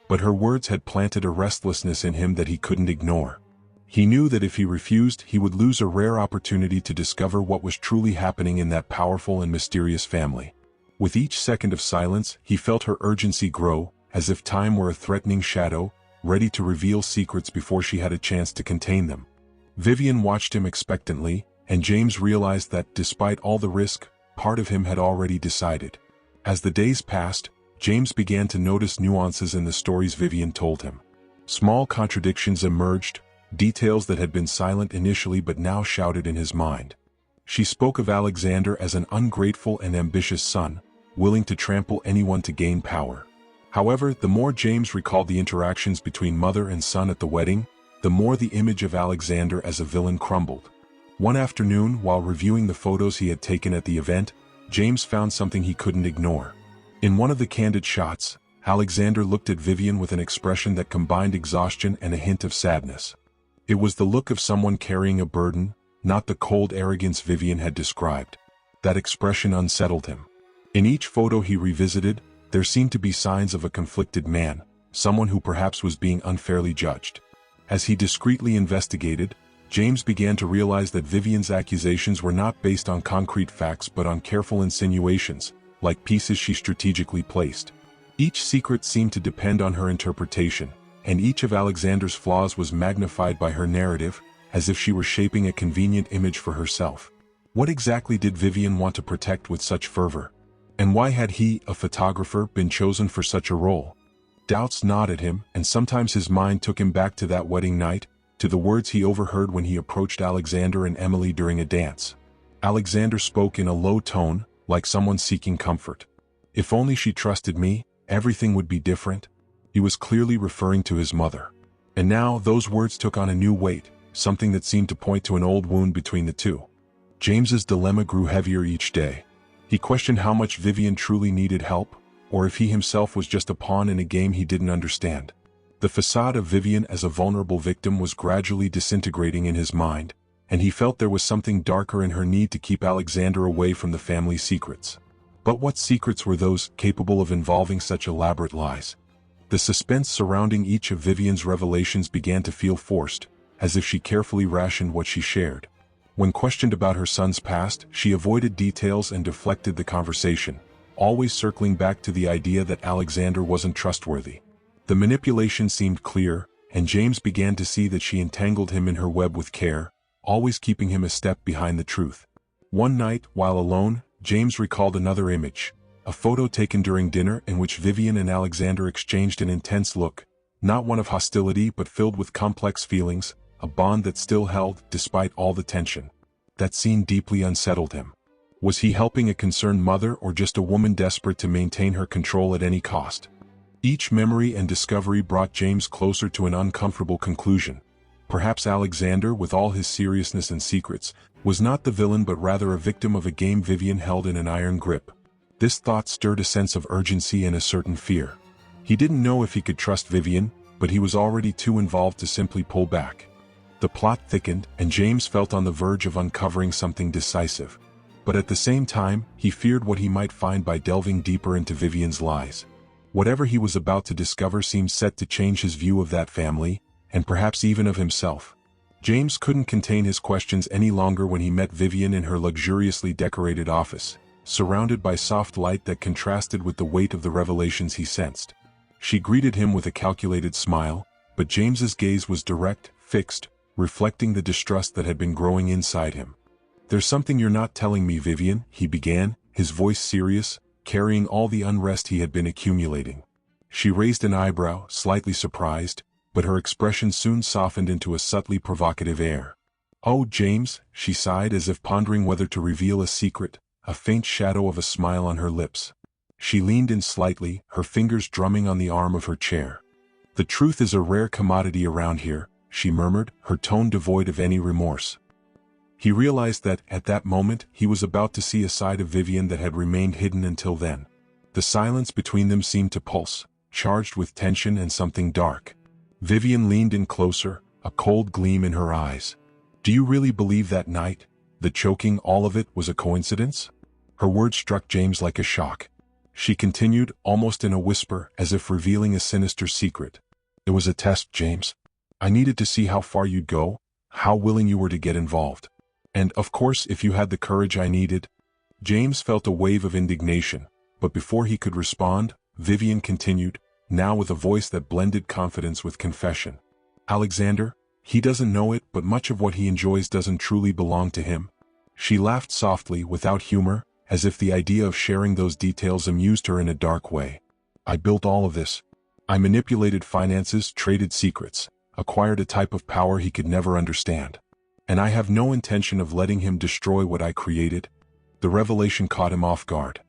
[SPEAKER 1] But her words had planted a restlessness in him that he couldn't ignore. He knew that if he refused, he would lose a rare opportunity to discover what was truly happening in that powerful and mysterious family. With each second of silence, he felt her urgency grow, as if time were a threatening shadow, ready to reveal secrets before she had a chance to contain them. Vivian watched him expectantly, and James realized that, despite all the risk, part of him had already decided. As the days passed, James began to notice nuances in the stories Vivian told him. Small contradictions emerged, details that had been silent initially but now shouted in his mind. She spoke of Alexander as an ungrateful and ambitious son, willing to trample anyone to gain power. However, the more James recalled the interactions between mother and son at the wedding, the more the image of Alexander as a villain crumbled. One afternoon, while reviewing the photos he had taken at the event, James found something he couldn't ignore. In one of the candid shots, Alexander looked at Vivian with an expression that combined exhaustion and a hint of sadness. It was the look of someone carrying a burden, not the cold arrogance Vivian had described. That expression unsettled him. In each photo he revisited, there seemed to be signs of a conflicted man, someone who perhaps was being unfairly judged. As he discreetly investigated, James began to realize that Vivian's accusations were not based on concrete facts but on careful insinuations, like pieces she strategically placed. Each secret seemed to depend on her interpretation, and each of Alexander's flaws was magnified by her narrative, as if she were shaping a convenient image for herself. What exactly did Vivian want to protect with such fervor? And why had he, a photographer, been chosen for such a role? Doubts gnawed at him, and sometimes his mind took him back to that wedding night, to the words he overheard when he approached Alexander and Emily during a dance. Alexander spoke in a low tone, like someone seeking comfort. "If only she trusted me, everything would be different." He was clearly referring to his mother. And now those words took on a new weight, something that seemed to point to an old wound between the two. James's dilemma grew heavier each day. He questioned how much Vivian truly needed help, or if he himself was just a pawn in a game he didn't understand. The facade of Vivian as a vulnerable victim was gradually disintegrating in his mind, and he felt there was something darker in her need to keep Alexander away from the family's secrets. But what secrets were those capable of involving such elaborate lies? The suspense surrounding each of Vivian's revelations began to feel forced, as if she carefully rationed what she shared. When questioned about her son's past, she avoided details and deflected the conversation, always circling back to the idea that Alexander wasn't trustworthy. The manipulation seemed clear, and James began to see that she entangled him in her web with care, always keeping him a step behind the truth. One night, while alone, James recalled another image, a photo taken during dinner in which Vivian and Alexander exchanged an intense look, not one of hostility but filled with complex feelings, a bond that still held despite all the tension. That scene deeply unsettled him. Was he helping a concerned mother or just a woman desperate to maintain her control at any cost? Each memory and discovery brought James closer to an uncomfortable conclusion. Perhaps Alexander, with all his seriousness and secrets, was not the villain but rather a victim of a game Vivian held in an iron grip. This thought stirred a sense of urgency and a certain fear. He didn't know if he could trust Vivian, but he was already too involved to simply pull back. The plot thickened, and James felt on the verge of uncovering something decisive. But at the same time, he feared what he might find by delving deeper into Vivian's lies. Whatever he was about to discover seemed set to change his view of that family, and perhaps even of himself. James couldn't contain his questions any longer when he met Vivian in her luxuriously decorated office, surrounded by soft light that contrasted with the weight of the revelations he sensed. She greeted him with a calculated smile, but James's gaze was direct, fixed, reflecting the distrust that had been growing inside him. "There's something you're not telling me, Vivian," he began, his voice serious, carrying all the unrest he had been accumulating. She raised an eyebrow, slightly surprised, but her expression soon softened into a subtly provocative air. "Oh, James," she sighed as if pondering whether to reveal a secret, a faint shadow of a smile on her lips. She leaned in slightly, her fingers drumming on the arm of her chair. "The truth is a rare commodity around here," she murmured, her tone devoid of any remorse. He realized that, at that moment, he was about to see a side of Vivian that had remained hidden until then. The silence between them seemed to pulse, charged with tension and something dark. Vivian leaned in closer, a cold gleam in her eyes. "Do you really believe that night, the choking, all of it, was a coincidence?" Her words struck James like a shock. She continued, almost in a whisper, as if revealing a sinister secret. "It was a test, James. I needed to see how far you'd go, how willing you were to get involved. And, of course, if you had the courage I needed." James felt a wave of indignation, but before he could respond, Vivian continued, now with a voice that blended confidence with confession. "Alexander, he doesn't know it, but much of what he enjoys doesn't truly belong to him." She laughed softly, without humor, as if the idea of sharing those details amused her in a dark way. "I built all of this. I manipulated finances, traded secrets, acquired a type of power he could never understand. And I have no intention of letting him destroy what I created." The revelation caught him off guard.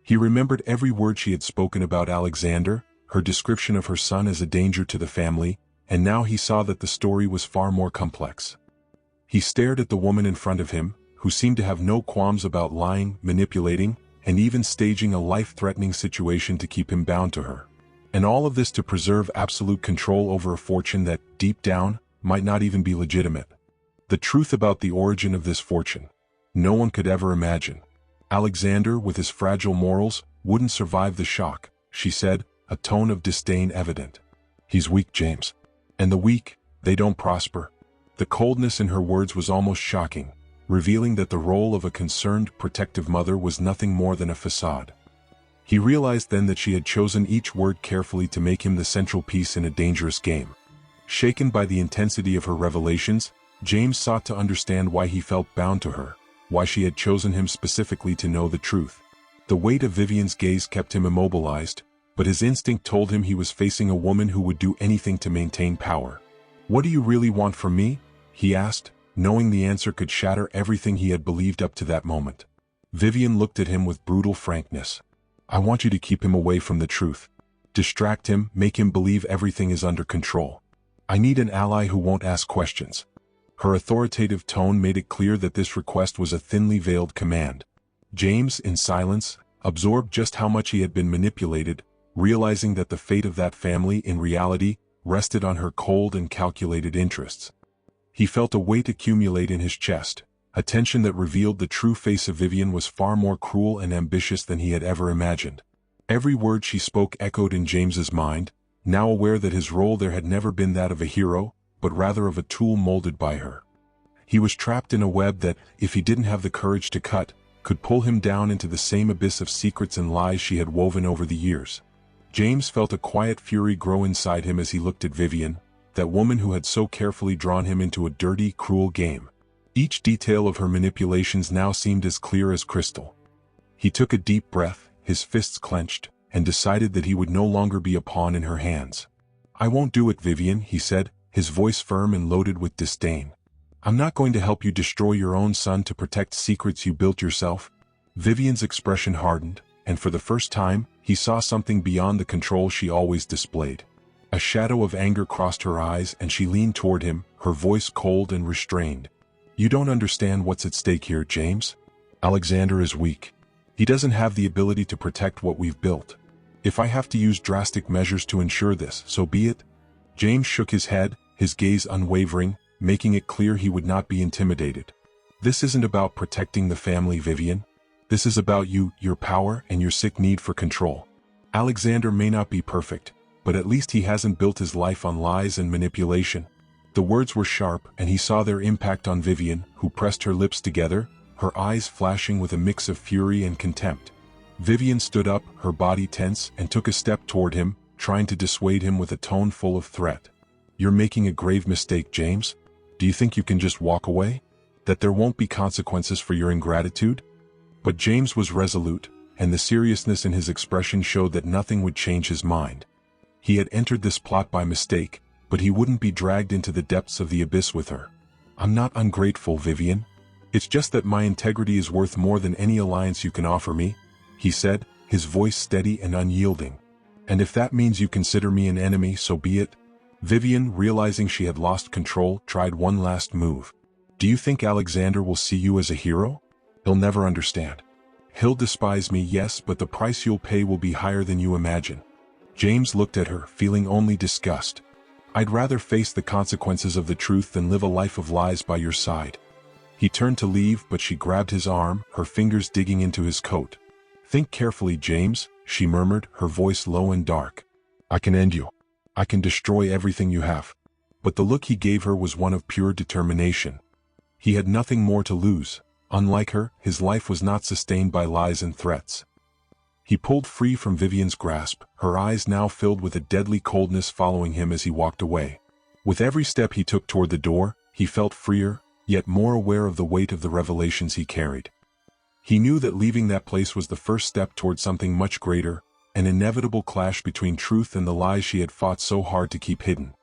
[SPEAKER 1] He remembered every word she had spoken about Alexander, her description of her son as a danger to the family, and now he saw that the story was far more complex. He stared at the woman in front of him, who seemed to have no qualms about lying, manipulating, and even staging a life-threatening situation to keep him bound to her. And all of this to preserve absolute control over a fortune that, deep down, might not even be legitimate. The truth about the origin of this fortune, no one could ever imagine. "Alexander, with his fragile morals, wouldn't survive the shock," she said, a tone of disdain evident. "He's weak, James. And the weak, they don't prosper." The coldness in her words was almost shocking, revealing that the role of a concerned, protective mother was nothing more than a facade. He realized then that she had chosen each word carefully to make him the central piece in a dangerous game. Shaken by the intensity of her revelations, James sought to understand why he felt bound to her, why she had chosen him specifically to know the truth. The weight of Vivian's gaze kept him immobilized, but his instinct told him he was facing a woman who would do anything to maintain power. "What do you really want from me?" he asked, knowing the answer could shatter everything he had believed up to that moment. Vivian looked at him with brutal frankness. "I want you to keep him away from the truth. Distract him, make him believe everything is under control. I need an ally who won't ask questions." Her authoritative tone made it clear that this request was a thinly veiled command. James, in silence, absorbed just how much he had been manipulated, realizing that the fate of that family, in reality, rested on her cold and calculated interests. He felt a weight accumulate in his chest, a tension that revealed the true face of Vivian was far more cruel and ambitious than he had ever imagined. Every word she spoke echoed in James's mind, now aware that his role there had never been that of a hero, but rather of a tool molded by her. He was trapped in a web that, if he didn't have the courage to cut, could pull him down into the same abyss of secrets and lies she had woven over the years. James felt a quiet fury grow inside him as he looked at Vivian, that woman who had so carefully drawn him into a dirty, cruel game. Each detail of her manipulations now seemed as clear as crystal. He took a deep breath, his fists clenched, and decided that he would no longer be a pawn in her hands. "I won't do it, Vivian," he said, his voice firm and loaded with disdain. "I'm not going to help you destroy your own son to protect secrets you built yourself." Vivian's expression hardened, and for the first time, he saw something beyond the control she always displayed. A shadow of anger crossed her eyes and she leaned toward him, her voice cold and restrained. "You don't understand what's at stake here, James. Alexander is weak. He doesn't have the ability to protect what we've built. If I have to use drastic measures to ensure this, so be it." James shook his head, his gaze unwavering, making it clear he would not be intimidated. "This isn't about protecting the family, Vivian. This is about you, your power, and your sick need for control. Alexander may not be perfect, but at least he hasn't built his life on lies and manipulation." The words were sharp, and he saw their impact on Vivian, who pressed her lips together, her eyes flashing with a mix of fury and contempt. Vivian stood up, her body tense, and took a step toward him, trying to dissuade him with a tone full of threat. "You're making a grave mistake, James. Do you think you can just walk away? That there won't be consequences for your ingratitude?" But James was resolute, and the seriousness in his expression showed that nothing would change his mind. He had entered this plot by mistake, but he wouldn't be dragged into the depths of the abyss with her. "I'm not ungrateful, Vivian. It's just that my integrity is worth more than any alliance you can offer me," he said, his voice steady and unyielding. "And if that means you consider me an enemy, so be it." Vivian, realizing she had lost control, tried one last move. "Do you think Alexander will see you as a hero? He'll never understand. He'll despise me, yes, but the price you'll pay will be higher than you imagine." James looked at her, feeling only disgust. "I'd rather face the consequences of the truth than live a life of lies by your side." He turned to leave, but she grabbed his arm, her fingers digging into his coat. "Think carefully, James," she murmured, her voice low and dark. "I can end you. I can destroy everything you have." But the look he gave her was one of pure determination. He had nothing more to lose. Unlike her, his life was not sustained by lies and threats. He pulled free from Vivian's grasp, her eyes now filled with a deadly coldness following him as he walked away. With every step he took toward the door, he felt freer, yet more aware of the weight of the revelations he carried. He knew that leaving that place was the first step toward something much greater, an inevitable clash between truth and the lies she had fought so hard to keep hidden.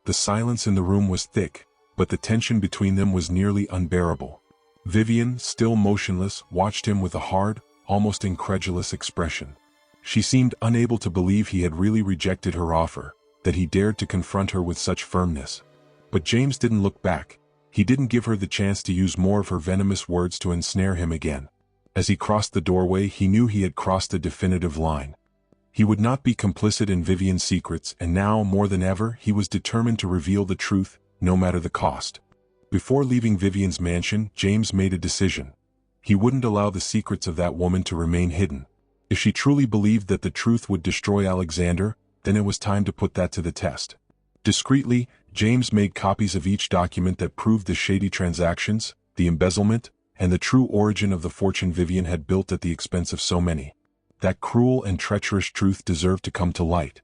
[SPEAKER 1] The silence in the room was thick, but the tension between them was nearly unbearable. Vivian, still motionless, watched him with a hard, almost incredulous expression. She seemed unable to believe he had really rejected her offer, that he dared to confront her with such firmness. But James didn't look back. He didn't give her the chance to use more of her venomous words to ensnare him again. As he crossed the doorway, he knew he had crossed a definitive line. He would not be complicit in Vivian's secrets, and now, more than ever, he was determined to reveal the truth, no matter the cost. Before leaving Vivian's mansion, James made a decision. He wouldn't allow the secrets of that woman to remain hidden. If she truly believed that the truth would destroy Alexander, then it was time to put that to the test. Discreetly, James made copies of each document that proved the shady transactions, the embezzlement, and the true origin of the fortune Vivian had built at the expense of so many. That cruel and treacherous truth deserved to come to light.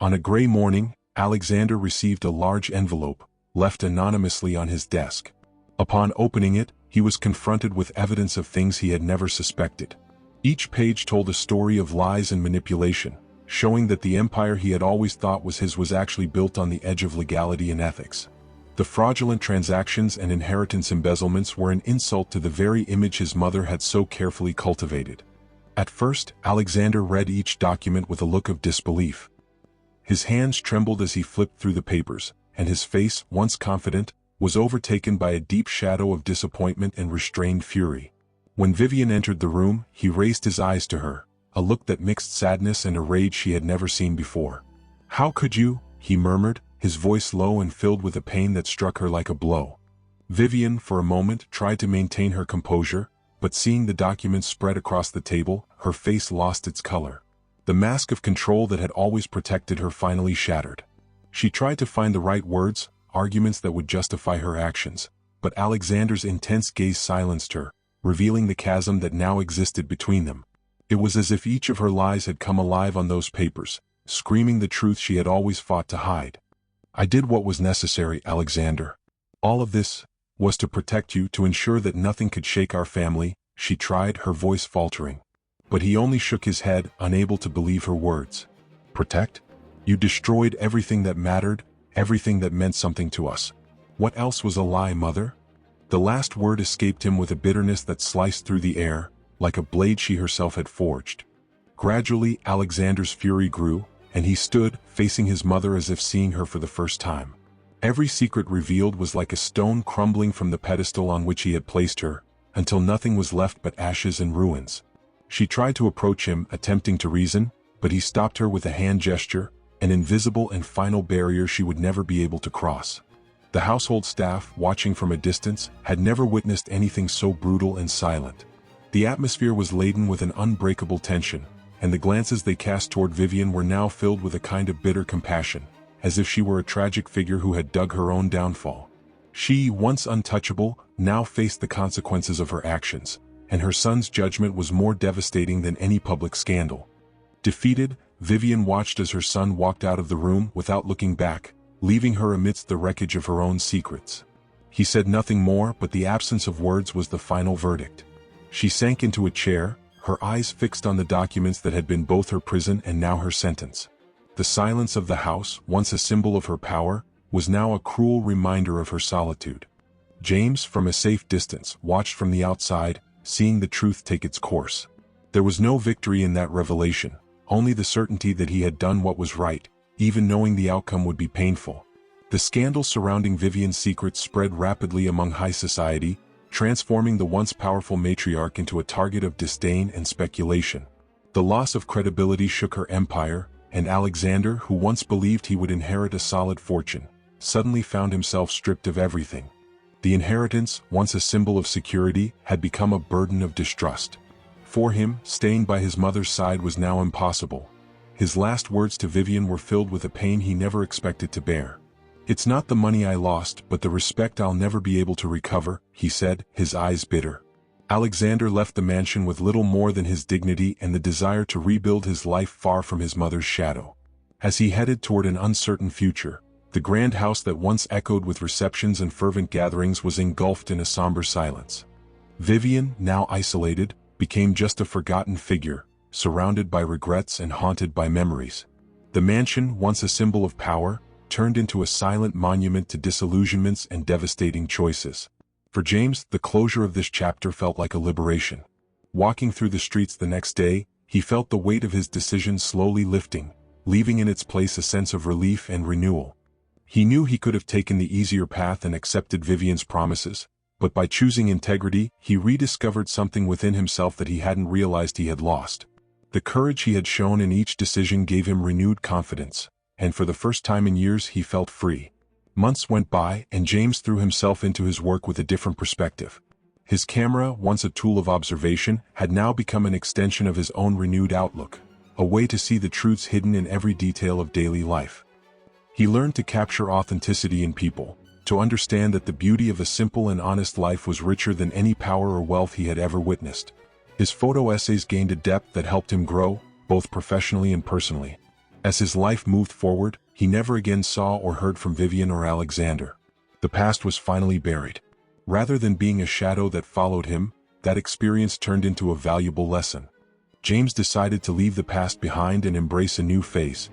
[SPEAKER 1] On a gray morning, Alexander received a large envelope, left anonymously on his desk. Upon opening it, he was confronted with evidence of things he had never suspected. Each page told a story of lies and manipulation, showing that the empire he had always thought was his was actually built on the edge of legality and ethics. The fraudulent transactions and inheritance embezzlements were an insult to the very image his mother had so carefully cultivated. At first, Alexander read each document with a look of disbelief. His hands trembled as he flipped through the papers, and his face, once confident, was overtaken by a deep shadow of disappointment and restrained fury. When Vivian entered the room, he raised his eyes to her, a look that mixed sadness and a rage she had never seen before. "How could you?" he murmured, his voice low and filled with a pain that struck her like a blow. Vivian, for a moment, tried to maintain her composure, but seeing the documents spread across the table, her face lost its color. The mask of control that had always protected her finally shattered. She tried to find the right words, arguments that would justify her actions, but Alexander's intense gaze silenced her, revealing the chasm that now existed between them. It was as if each of her lies had come alive on those papers, screaming the truth she had always fought to hide. "I did what was necessary, Alexander. All of this was to protect you, to ensure that nothing could shake our family," she tried, her voice faltering. But he only shook his head, unable to believe her words. "Protect? You destroyed everything that mattered, everything that meant something to us. What else was a lie, Mother?" The last word escaped him with a bitterness that sliced through the air, like a blade she herself had forged. Gradually, Alexander's fury grew, and he stood, facing his mother as if seeing her for the first time. Every secret revealed was like a stone crumbling from the pedestal on which he had placed her, until nothing was left but ashes and ruins. She tried to approach him, attempting to reason, but he stopped her with a hand gesture, an invisible and final barrier she would never be able to cross. The household staff, watching from a distance, had never witnessed anything so brutal and silent. The atmosphere was laden with an unbreakable tension, and the glances they cast toward Vivian were now filled with a kind of bitter compassion, as if she were a tragic figure who had dug her own downfall. She, once untouchable, now faced the consequences of her actions, and her son's judgment was more devastating than any public scandal. Defeated, Vivian watched as her son walked out of the room without looking back, leaving her amidst the wreckage of her own secrets. He said nothing more, but the absence of words was the final verdict. She sank into a chair, her eyes fixed on the documents that had been both her prison and now her sentence. The silence of the house, once a symbol of her power, was now a cruel reminder of her solitude. James, from a safe distance, watched from the outside, seeing the truth take its course. There was no victory in that revelation, only the certainty that he had done what was right, even knowing the outcome would be painful. The scandal surrounding Vivian's secrets spread rapidly among high society, transforming the once powerful matriarch into a target of disdain and speculation. The loss of credibility shook her empire, and Alexander, who once believed he would inherit a solid fortune, suddenly found himself stripped of everything. The inheritance, once a symbol of security, had become a burden of distrust. For him, staying by his mother's side was now impossible. His last words to Vivian were filled with a pain he never expected to bear. "It's not the money I lost, but the respect I'll never be able to recover," he said, his eyes bitter. Alexander left the mansion with little more than his dignity and the desire to rebuild his life far from his mother's shadow. As he headed toward an uncertain future, the grand house that once echoed with receptions and fervent gatherings was engulfed in a somber silence. Vivian, now isolated, became just a forgotten figure, surrounded by regrets and haunted by memories. The mansion, once a symbol of power, turned into a silent monument to disillusionments and devastating choices. For James, the closure of this chapter felt like a liberation. Walking through the streets the next day, he felt the weight of his decision slowly lifting, leaving in its place a sense of relief and renewal. He knew he could have taken the easier path and accepted Vivian's promises, but by choosing integrity, he rediscovered something within himself that he hadn't realized he had lost. The courage he had shown in each decision gave him renewed confidence, and for the first time in years he felt free. Months went by, and James threw himself into his work with a different perspective. His camera, once a tool of observation, had now become an extension of his own renewed outlook, a way to see the truths hidden in every detail of daily life. He learned to capture authenticity in people, to understand that the beauty of a simple and honest life was richer than any power or wealth he had ever witnessed. His photo essays gained a depth that helped him grow, both professionally and personally. As his life moved forward, he never again saw or heard from Vivian or Alexander. The past was finally buried. Rather than being a shadow that followed him, that experience turned into a valuable lesson. James decided to leave the past behind and embrace a new phase.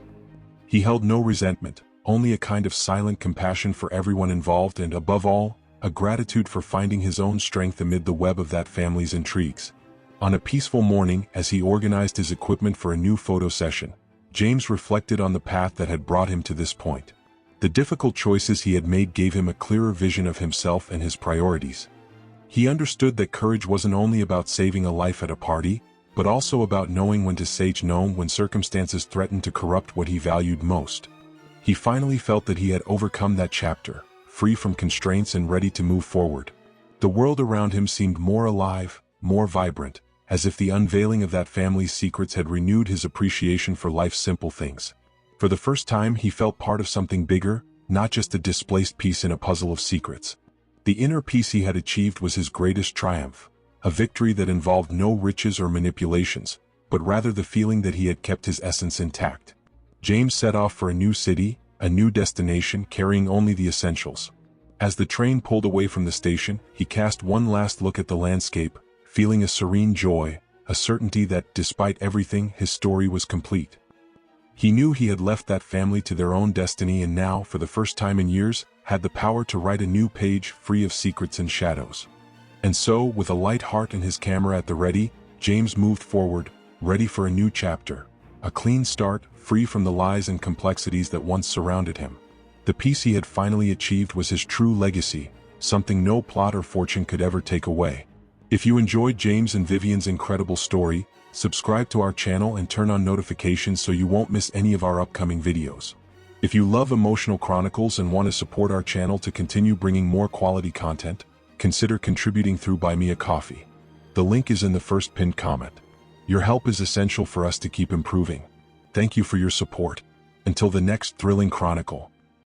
[SPEAKER 1] He held no resentment, only a kind of silent compassion for everyone involved and, above all, a gratitude for finding his own strength amid the web of that family's intrigues. On a peaceful morning, as he organized his equipment for a new photo session, James reflected on the path that had brought him to this point. The difficult choices he had made gave him a clearer vision of himself and his priorities. He understood that courage wasn't only about saving a life at a party, but also about knowing when to say no when circumstances threatened to corrupt what he valued most. He finally felt that he had overcome that chapter, free from constraints and ready to move forward. The world around him seemed more alive, more vibrant, as if the unveiling of that family's secrets had renewed his appreciation for life's simple things. For the first time he felt part of something bigger, not just a displaced piece in a puzzle of secrets. The inner peace he had achieved was his greatest triumph, a victory that involved no riches or manipulations, but rather the feeling that he had kept his essence intact. James set off for a new city, a new destination, carrying only the essentials. As the train pulled away from the station, he cast one last look at the landscape, feeling a serene joy, a certainty that, despite everything, his story was complete. He knew he had left that family to their own destiny and now, for the first time in years, had the power to write a new page free of secrets and shadows. And so, with a light heart and his camera at the ready, James moved forward, ready for a new chapter. A clean start, free from the lies and complexities that once surrounded him. The peace he had finally achieved was his true legacy, something no plot or fortune could ever take away. If you enjoyed James and Vivian's incredible story, subscribe to our channel and turn on notifications so you won't miss any of our upcoming videos. If you love emotional chronicles and want to support our channel to continue bringing more quality content, consider contributing through Buy Me a Coffee. The link is in the first pinned comment. Your help is essential for us to keep improving. Thank you for your support. Until the next thrilling chronicle.